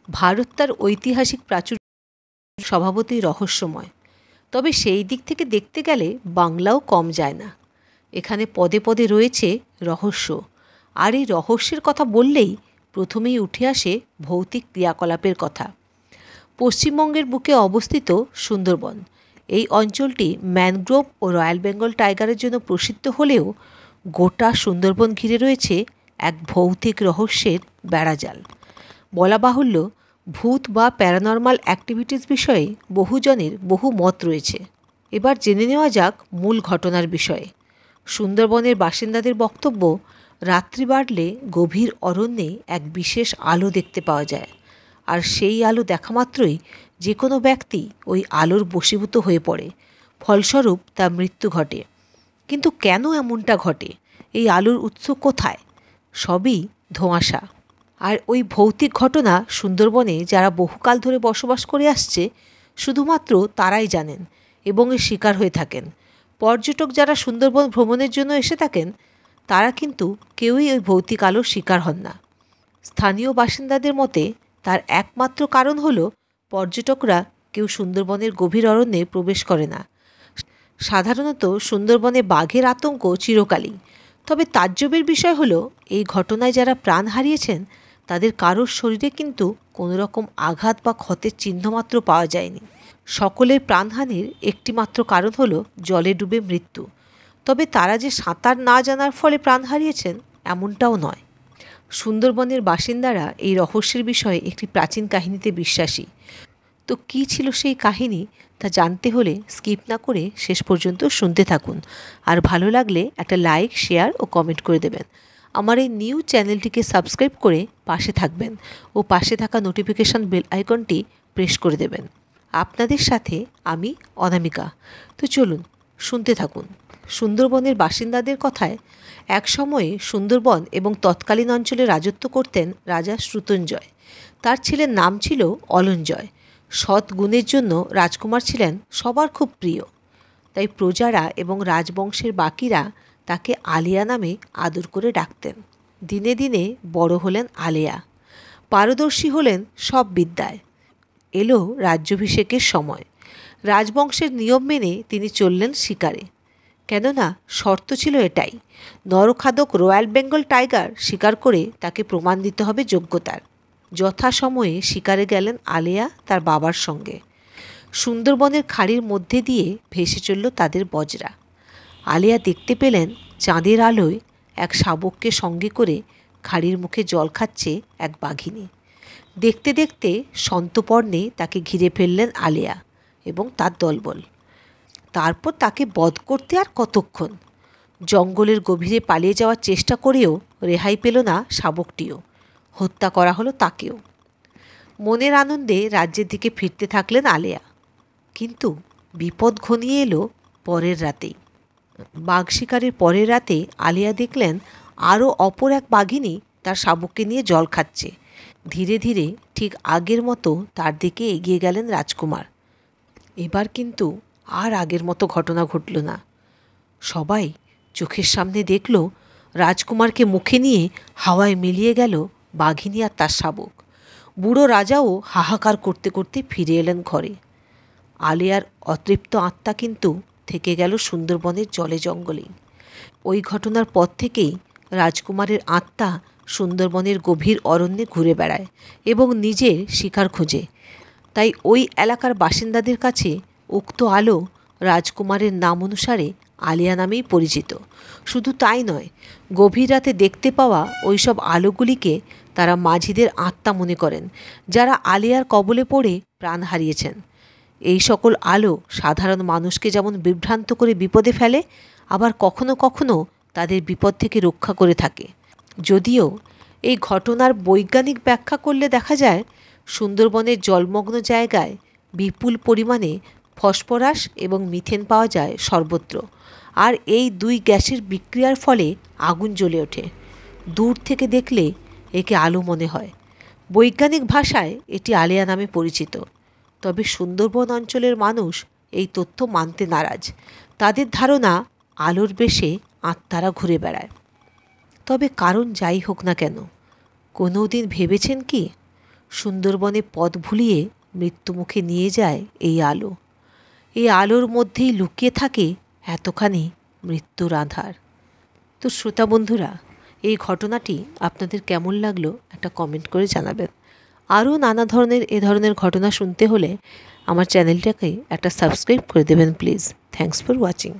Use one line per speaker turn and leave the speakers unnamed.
ভারত তার ঐতিহাসিক প্রাচুর্য স্বভাবতই রহস্যময়, তবে সেই দিক থেকে দেখতে গেলে বাংলাও কম যায় না। এখানে পদে পদে রয়েছে রহস্য, আর এই রহস্যের কথা বললেই প্রথমেই উঠে আসে ভৌতিক ক্রিয়াকলাপের কথা। পশ্চিমবঙ্গের বুকে অবস্থিত সুন্দরবন, এই অঞ্চলটি ম্যানগ্রোভ ও রয়্যাল বেঙ্গল টাইগারের জন্য প্রসিদ্ধ হলেও গোটা সুন্দরবন ঘিরে রয়েছে এক ভৌতিক রহস্যের বেড়াজাল। বলা বাহুল্য, ভূত বা প্যারানর্মাল অ্যাক্টিভিটিস বিষয়ে বহুজনের বহু মত রয়েছে। এবার জেনে নেওয়া যাক মূল ঘটনার বিষয়ে। সুন্দরবনের বাসিন্দাদের বক্তব্য, রাত্রি বাড়লে গভীর অরণ্যে এক বিশেষ আলো দেখতে পাওয়া যায়, আর সেই আলো দেখা মাত্রই যে কোনো ব্যক্তি ওই আলোর বশীভূত হয়ে পড়ে, ফলস্বরূপ তার মৃত্যু ঘটে। কিন্তু কেন এমনটা ঘটে? এই আলোর উৎস কোথায়? সবই ধোঁয়াশা। আর ওই ভৌতিক ঘটনা সুন্দরবনে যারা বহুকাল ধরে বসবাস করে আসছে শুধুমাত্র তারাই জানেন এবং এর শিকার হয়ে থাকেন। পর্যটক যারা সুন্দরবন ভ্রমণের জন্য এসে থাকেন তারা কিন্তু কেউই ওই ভৌতিক আলোর শিকার হন না। স্থানীয় বাসিন্দাদের মতে তার একমাত্র কারণ হলো পর্যটকরা কেউ সুন্দরবনের গভীর অরণ্যে প্রবেশ করে না। সাধারণত সুন্দরবনে বাঘের আতঙ্ক চিরকালই। তবে তাজ্জবের বিষয় হলো, এই ঘটনায় যারা প্রাণ হারিয়েছেন তাদের কারোর শরীরে কিন্তু কোনো রকম আঘাত বা ক্ষতের চিহ্নমাত্র পাওয়া যায়নি। সকলের প্রাণহানির একটিমাত্র কারণ হলো জলে ডুবে মৃত্যু। তবে তারা যে সাঁতার না জানার ফলে প্রাণ হারিয়েছেন এমনটাও নয়। সুন্দরবনের বাসিন্দারা এই রহস্যের বিষয়ে একটি প্রাচীন কাহিনীতে বিশ্বাসী। তো কী ছিল সেই কাহিনী তা জানতে হলে স্কিপ না করে শেষ পর্যন্ত শুনতে থাকুন। আর ভালো লাগলে একটা লাইক, শেয়ার ও কমেন্ট করে দেবেন। আমার এই নিউ চ্যানেলটিকে সাবস্ক্রাইব করে পাশে থাকবেন ও পাশে থাকা নোটিফিকেশান বেল আইকনটি প্রেস করে দেবেন। আপনাদের সাথে আমি অনামিকা। তো চলুন শুনতে থাকুন। সুন্দরবনের বাসিন্দাদের কথায়, এক সময়ে সুন্দরবন এবং তৎকালীন অঞ্চলে রাজত্ব করতেন রাজা শ্রুতঞ্জয়। তার ছেলের নাম ছিল অলঞ্জয়। সৎ গুণের জন্য রাজকুমার ছিলেন সবার খুব প্রিয়। তাই প্রজারা এবং রাজবংশের বাকিরা তাকে আলিয়া নামে আদর করে ডাকতেন। দিনে দিনে বড় হলেন আলিয়া, পারদর্শী হলেন সব বিদ্যায়। এলো রাজ্যাভিষেকের সময়। রাজবংশের নিয়ম মেনে তিনি চললেন শিকারে। কেননা শর্ত ছিল এটাই, নরখাদক রয়্যাল বেঙ্গল টাইগার শিকার করে তাকে প্রমাণ দিতে হবে যোগ্যতার। যথাসময়ে শিকারে গেলেন আলিয়া তার বাবার সঙ্গে। সুন্দরবনের খাড়ির মধ্যে দিয়ে ভেসে চলল তাদের বজরা। আলিয়া দেখতে পেলেন চাঁদের আলোয় এক শাবককে সঙ্গে করে খাড়ির মুখে জল খাচ্ছে এক বাঘিনী। দেখতে দেখতে সন্তপর্ণে তাকে ঘিরে ফেললেন আলিয়া এবং তার দলবল। তারপর তাকে বধ করতে আর কতক্ষণ। জঙ্গলের গভীরে পালিয়ে যাওয়ার চেষ্টা করেও রেহাই পেল না শাবকটিও। হত্যা করা হলো তাকেও। মনের আনন্দে রাজ্যের দিকে ফিরতে থাকলেন আলিয়া। কিন্তু বিপদ ঘনিয়ে এলো পরের রাতেই। বাঘ শিকারের পরের রাতে আলিয়া দেখলেন আরও অপর এক বাঘিনী তার শাবককে নিয়ে জল খাচ্ছে। ধীরে ধীরে ঠিক আগের মতো তার দিকে এগিয়ে গেলেন রাজকুমার। এবার কিন্তু আর আগের মতো ঘটনা ঘটল না। সবাই চোখের সামনে দেখল রাজকুমারকে মুখে নিয়ে হাওয়ায় মিলিয়ে গেল বাঘিনী আর তার শাবক। বুড়ো রাজাও হাহাকার করতে করতে ফিরে এলেন ঘরে। আলিয়ার অতৃপ্ত আত্মা কিন্তু থেকে গেল সুন্দরবনের জলে জঙ্গলেই। ওই ঘটনার পর থেকেই রাজকুমারের আত্মা সুন্দরবনের গভীর অরণ্যে ঘুরে বেড়ায় এবং নিজের শিকার খোঁজে। তাই ওই এলাকার বাসিন্দাদের কাছে উক্ত আলো রাজকুমারের নাম অনুসারে আলিয়া নামেই পরিচিত। শুধু তাই নয়, গভীর রাতে দেখতে পাওয়া ওইসব আলোগুলিকে তারা মাঝিদের আত্মা মনে করেন, যারা আলিয়ার কবলে পড়ে প্রাণ হারিয়েছেন। এই সকল আলো সাধারণ মানুষকে যেমন বিভ্রান্ত করে বিপদে ফেলে, আবার কখনো কখনো তাদের বিপদ থেকে রক্ষা করে থাকে। যদিও এই ঘটনার বৈজ্ঞানিক ব্যাখ্যা করলে দেখা যায় সুন্দরবনের জলমগ্ন জায়গায় বিপুল পরিমাণে ফসফরাস এবং মিথেন পাওয়া যায় সর্বত্র, আর এই দুই গ্যাসের বিক্রিয়ার ফলে আগুন জ্বলে ওঠে। দূর থেকে দেখলে একে আলো মনে হয়। বৈজ্ঞানিক ভাষায় এটি আলিয়া নামে পরিচিত। তবে সুন্দরবন অঞ্চলের মানুষ এই তথ্য মানতে নারাজ। তাদের ধারণা আলোর বেশে আত্মারা ঘুরে বেড়ায়। তবে কারণ যাই হোক না কেন, কোনো দিন ভেবেছেন কি সুন্দরবনে পথ ভুলিয়ে মৃত্যুমুখে নিয়ে যায় এই আলো। এই আলোর মধ্যেই লুকিয়ে থাকে এতখানি মৃত্যুর আঁধার। তো শ্রোতা বন্ধুরা, এই ঘটনাটি আপনাদের কেমন লাগলো একটা কমেন্ট করে জানাবেন। আরও নানা ধরনের এ ধরনের ঘটনা শুনতে হলে আমার চ্যানেলটাকে একটা সাবস্ক্রাইব করে দেবেন প্লিজ। Thanks for watching.